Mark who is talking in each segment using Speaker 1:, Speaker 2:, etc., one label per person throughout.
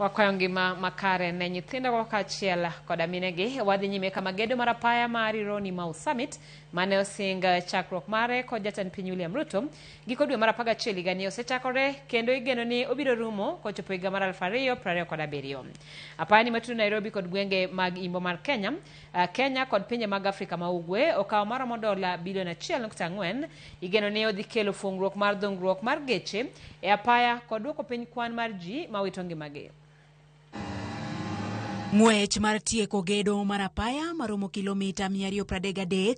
Speaker 1: Wakwayo ngima makare ne nyithindo kaachiel koda minegi wadhi nyime kama gedo mar apaya mar Rironi-Mau Summit mane osing chakruok mare kod jatend piny William Ruto giko dwe mar 11 higani osechakore kendo igeno ni obiro rumo kochopo higa mar 2027. Apaya ni matudo Nairobi kod gwenge mag imbo mar Kenya, Kenya kod pinje mag Afrika ma ugwe okawo maromo dola bilion 1.4 igeno ni odhi kelo fungruok mar dongruok mar geche e apaya kod duoko piny kwan mar ji mawito ngimagi.
Speaker 2: Ng'wech mar tieko gedo mar apaya maromo kilomita 233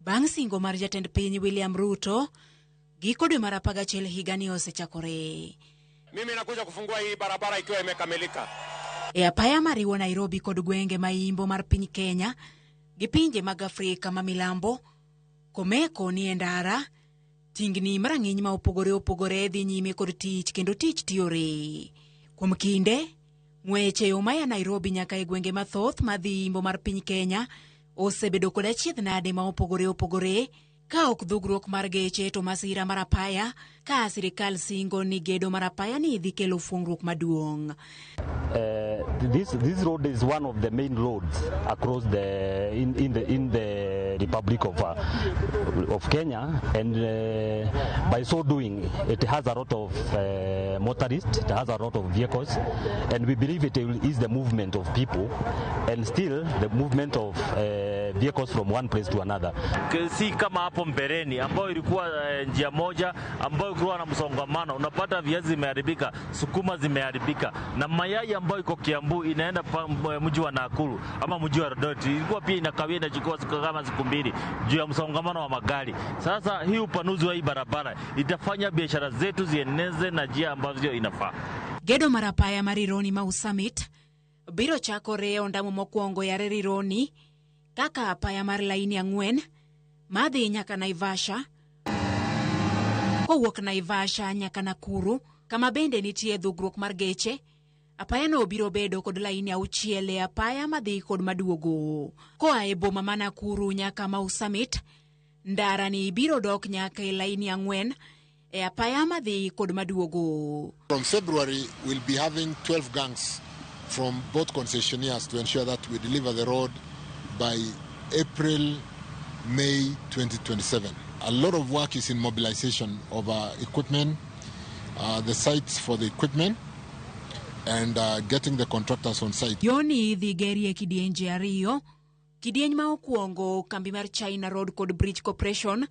Speaker 2: bang' singo mar jatend piny William Ruto giko dwe mar 11 higani osechakore.
Speaker 3: Mimi nakuja kufungua hii barabara ikiwa imekamilika.
Speaker 2: E apaya mariwo Nairobi kod gwenge maimbo mar piny Kenya gi pinje mag Afrika ma milambo komeko ni endara tingni marang'iny ma opogore dhi nyime kod tich kendo tich tiyore. Kuom kinde ng'weche yo maya Nairobi nyaka e gwenge mathoth madhi imbo mar piny Kenya osebedo kod achiedh nade ma opogore ka ok dhugruok mar geche to masira mar apaya ka sirikal singo ni gedo mar apaya ni dhi kelo fungruok maduong'.
Speaker 4: This road is one of the main roads across in the Republic of Kenya, and by so doing it has a lot of motorists, it has a lot of vehicles, and we believe it will ease the movement of people and still the movement of vehicles from one place to another.
Speaker 5: Si kama hapo mbeleni ambayo ilikuwa njia moja ambayo ilikuwa na msongamano, unapata viazi zimeharibika, sukuma zimeharibika, na mayai ambayo iko Kiambu inaenda mji wa Nakuru ama mji wa Eldoret ilikuwa pia inakawia inachukua kama siku mbili juu ya msongamano wa magari. Sasa hii upanuzi wa hii barabara itafanya biashara zetu zieneze na njia ambazo inafaa.
Speaker 2: Gedo mar apaya mar Rironi-Mau Summit biro chakore ondamo mokwongo yare Rironi kaka apaya mar laini 4 madhi nyaka Naivasha, kowuok Naivasha nyaka Nakuru kama bende nitie dhugruok mar geche. Apaya no biro bedo kod laini 6 e apaya madhi kod maduogo. Koa e boma ma Nakuru nyaka Mau Summit, ndara ni biro dok nyaka e laini 4 e apaya madhi kod maduogo.
Speaker 6: From February, we'll be having 12 gangs from both concessionaires to ensure that we deliver the road by April, May 2027. A lot of work is in mobilization of equipment, the sites for the equipment, and getting the contractors on site.
Speaker 2: Yoni dhi gerie kidienje ariyo, kidieny ma okuongo kambi mar China Road kod Bridge Corporation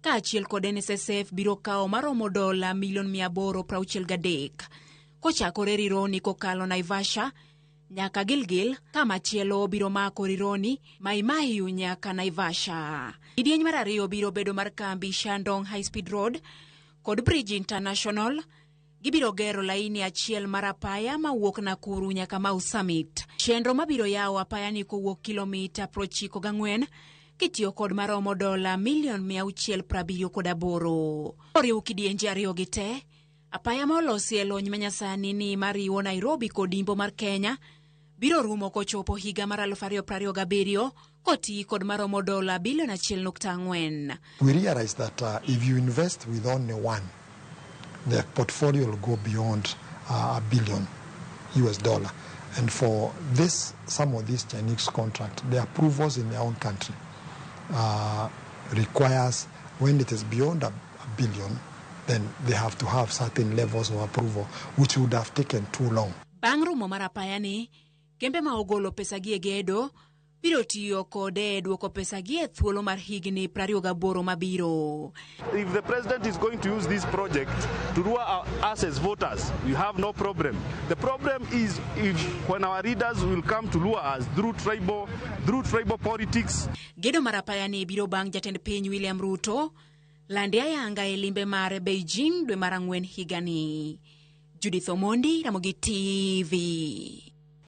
Speaker 2: ka achiel kod NSSF biro kawo maromo dola milion 863 kochakore Rironi kokalo Naivasha nyaka Gilgil, kama chielo biro mako Rironi Mai nyaka Naivasha. Kidieny mar ariyo biro bedo mar kambi Shandong High Speed Road kod Bridge International. Gibiro gero laini achiel mar apaya mawuok Nakuru nyaka Mau Summit. Chenro mabiro yawo apaya ni kowuok kilomita 94 kitiyo kod maromo dola milion 678. Oriwo kidienje ariyo gi te, apaya ma olosi e lony manyasani ni mariwo Nairobi kod imbo mar Kenya biro rumo kochopo higa mar 2027 koti kod maromo dola bilion 1.4.
Speaker 7: We realize that if you invest with only one, the portfolio will go beyond $1 billion. And for some of these Chinese contracts, the approvals in their own country requires, when it is beyond $1 billion, then they have to have certain levels of approval, which would have taken too long.
Speaker 2: Bang' rumo mar apaya ni, kembe ma ogolo pesa gi e gedo biro tiyo kode duoko pesa gi e thuolo mar higni 28 mabiro.
Speaker 8: If the president is going to use this project to lure us as voters, we have no problem. The problem is when our leaders will come to lure us through tribal politics.
Speaker 2: Gedo mar apaya ni biro bang' jatend piny William Ruto lande ayanga e limbe mare Beijing dwe mar 4 higani. Judith Omondi, Ramogi TV.